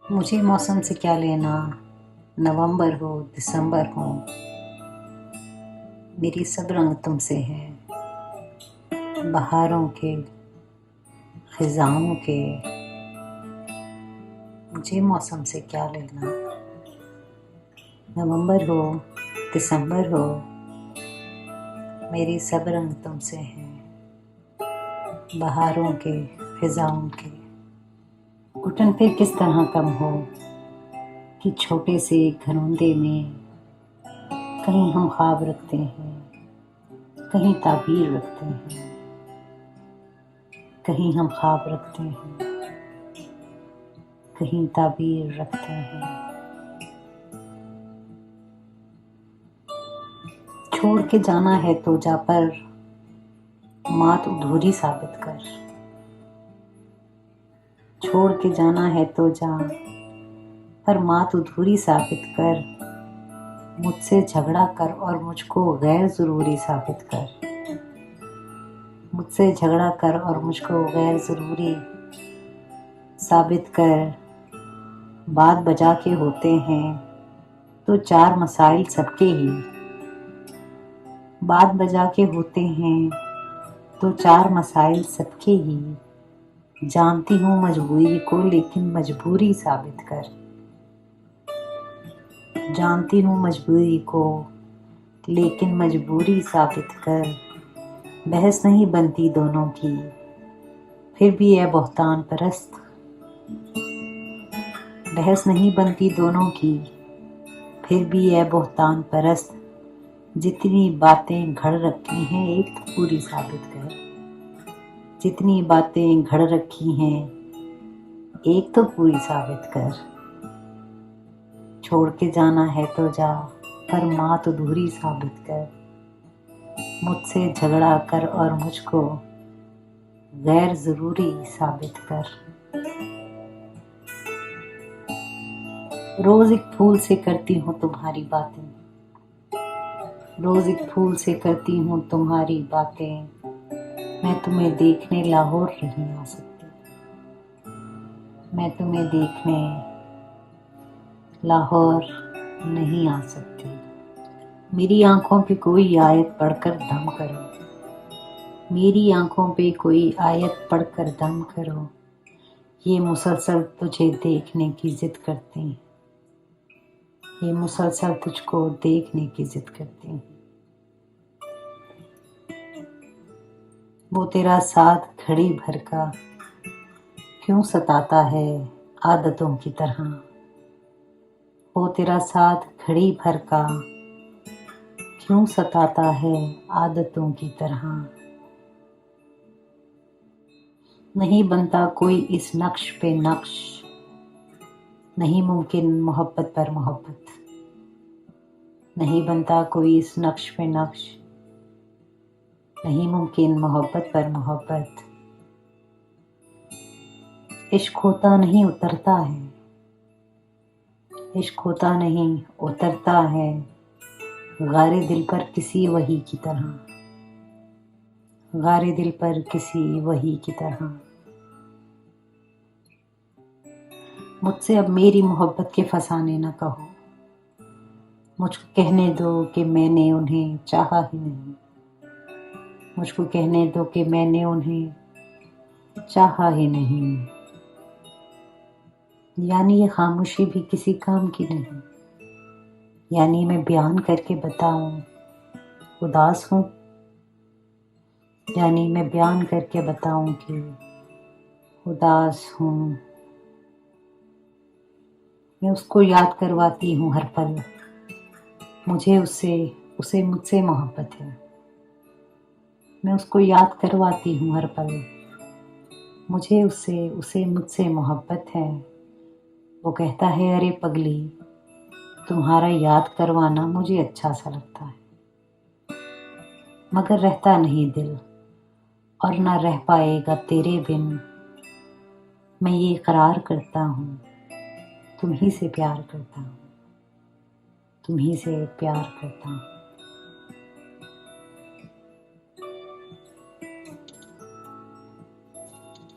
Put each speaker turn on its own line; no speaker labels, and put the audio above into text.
मुझे मौसम से क्या लेना, नवंबर हो दिसंबर हो, मेरी सब रंग तुमसे हैं। बहारों के, खिजाओं के, मुझे मौसम से क्या लेना। नवंबर हो दिसंबर हो, मेरी सब रंग तुमसे हैं। बहारों के, खिजाओं के, घुटन पे किस तरह कम हो कि छोटे से घरौंदे में कहीं हम ख्वाब रखते हैं, कहीं ताबीर रखते हैं, कहीं हम ख्वाब रखते हैं, कहीं ताबीर रखते हैं। छोड़ के जाना है तो जा, पर मात अधूरी साबित कर। छोड़ के जाना है तो जा, पर मात अधूरी साबित कर। मुझसे झगड़ा कर और मुझको गैर ज़रूरी साबित कर। मुझसे झगड़ा कर और मुझको गैर ज़रूरी साबित कर। बात बजा के होते हैं तो चार मसाइल सबके ही। बात बजा के होते हैं तो चार मसाइल सबके ही। जानती हूँ मजबूरी को, लेकिन मजबूरी साबित कर। जानती हूँ मजबूरी को, लेकिन मजबूरी साबित कर। बहस नहीं बनती दोनों की, फिर भी है बहुतान परस्त। बहस नहीं बनती दोनों की, फिर भी है बहुतान परस्त। जितनी बातें घड़ रखी हैं एक तो पूरी साबित कर। जितनी बातें घड़ रखी हैं एक तो पूरी साबित कर। छोड़ के जाना है तो जा, पर मात अधूरी साबित कर। मुझसे झगड़ा कर और मुझको गैर ज़रूरी साबित कर। रोज एक फूल से करती हूँ तुम्हारी बातें। रोज एक फूल से करती हूँ तुम्हारी बातें। मैं तुम्हें देखने लाहौर नहीं आ सकती। मैं तुम्हें देखने लाहौर नहीं आ सकती। मेरी आंखों पे कोई आयत पढ़कर दम करो। मेरी आंखों पे कोई आयत पढ़कर दम करो। ये मुसलसल तुझे देखने की जिद करते हैं। ये मुसलसल तुझको देखने की जिद करते हैं। वो तेरा साथ घड़ी भर का क्यों सताता है आदतों की तरह। वो तेरा साथ घड़ी भर का क्यों सताता है आदतों की तरह। नहीं बनता कोई इस नक्श पे नक्श, नहीं मुमकिन मोहब्बत पर मोहब्बत। नहीं बनता कोई इस नक्श पे नक्श, नहीं मुमकिन मोहब्बत पर मोहब्बत। इश्क होता नहीं उतरता है, इश्क होता नहीं उतरता है। गारे दिल पर किसी वही की तरह, गारे दिल पर किसी वही की तरह। मुझसे अब मेरी मोहब्बत के फसाने न कहो। मुझको कहने दो कि मैंने उन्हें चाहा ही नहीं। मुझको कहने दो कि मैंने उन्हें चाहा ही नहीं। यानी ये खामोशी भी किसी काम की नहीं। यानी मैं बयान करके बताऊं उदास हूँ। यानी मैं बयान करके बताऊं कि उदास हूँ। मैं उसको याद करवाती हूँ हर पल। मुझे उसे मुझसे मोहब्बत है। मैं उसको याद करवाती हूँ हर पल। मुझे उसे मुझसे मोहब्बत है। वो कहता है अरे पगली, तुम्हारा याद करवाना मुझे अच्छा सा लगता है, मगर रहता नहीं दिल और ना रह पाएगा तेरे बिन। मैं ये इकरार करता हूँ, तुम ही से प्यार करता हूँ, तुम ही से प्यार करता हूँ।